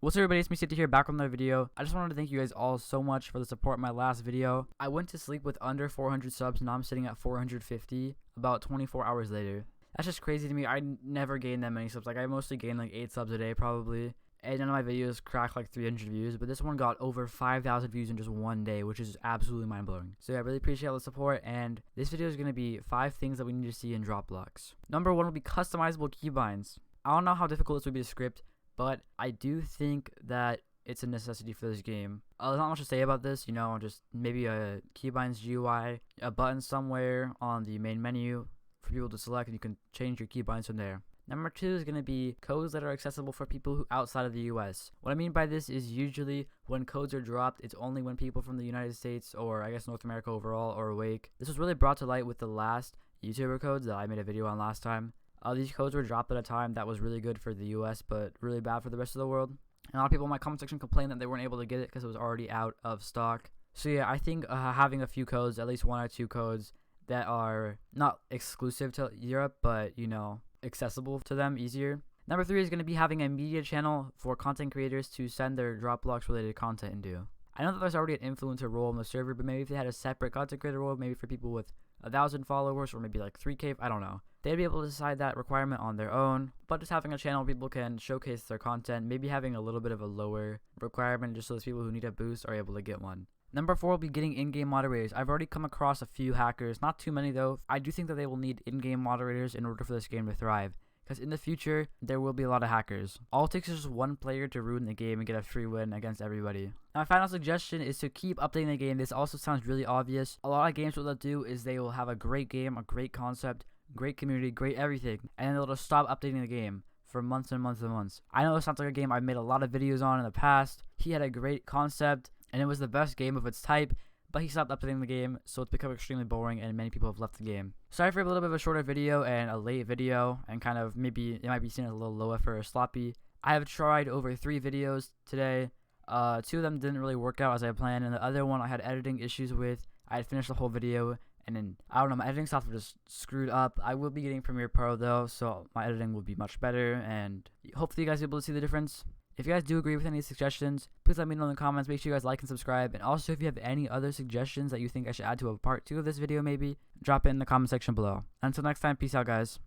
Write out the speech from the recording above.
What's up, everybody? It's me, Siphty here, back with another video. I just wanted to thank you guys all so much for the support in my last video. I went to sleep with under 400 subs, now I'm sitting at 450 about 24 hours later. That's just crazy to me. I never gained that many subs. Like, I mostly gained like 8 subs a day probably. And none of my videos cracked like 300 views, but this one got over 5,000 views in just one day, which is absolutely mind-blowing. So yeah, I really appreciate all the support, and this video is going to be 5 things that we need to see in DropBlox. Number 1 will be customizable keybinds. I don't know how difficult this would be to script, but I do think that it's a necessity for this game. There's not much to say about this, you know, just maybe a keybinds GUI, a button somewhere on the main menu for people to select, and you can change your keybinds from there. Number 2 is going to be codes that are accessible for people who outside of the US. What I mean by this is usually when codes are dropped, it's only when people from the United States, or I guess North America overall, are awake. This was really brought to light with the last YouTuber codes that I made a video on last time. These codes were dropped at a time that was really good for the US, but really bad for the rest of the world. And a lot of people in my comment section complained that they weren't able to get it because it was already out of stock. So yeah, I think having a few codes, at least 1 or 2 codes that are not exclusive to Europe, but, you know, accessible to them easier. Number 3 is going to be having a media channel for content creators to send their DropBlox related content into. I know that there's already an influencer role on the server, but maybe if they had a separate content creator role, maybe for people with 1,000 followers or maybe like 3K, I don't know. They'd be able to decide that requirement on their own, but just having a channel where people can showcase their content, maybe having a little bit of a lower requirement just so those people who need a boost are able to get one. Number 4 will be getting in-game moderators. I've already come across a few hackers, not too many though. I do think that they will need in-game moderators in order for this game to thrive, because in the future, there will be a lot of hackers. All it takes is just one player to ruin the game and get a free win against everybody. Now, my final suggestion is to keep updating the game. This also sounds really obvious. A lot of games, what they'll do is they will have a great game, a great concept, great community, great everything, and then they'll just stop updating the game for months and months and months. I know this sounds like a game I've made a lot of videos on in the past. He had a great concept, and it was the best game of its type, but he stopped updating the game, so it's become extremely boring and many people have left the game. Sorry for a little bit of a shorter video and a late video, and kind of maybe it might be seen as a little low effort or sloppy. I have tried over 3 videos today. 2 of them didn't really work out as I planned, and the other one I had editing issues with. I had finished the whole video, and then, I don't know, my editing software just screwed up. I will be getting Premiere Pro though, so my editing will be much better, and hopefully you guys will be able to see the difference. If you guys do agree with any suggestions, please let me know in the comments. Make sure you guys like and subscribe. And also, if you have any other suggestions that you think I should add to a part 2 of this video maybe, drop it in the comment section below. Until next time, peace out, guys.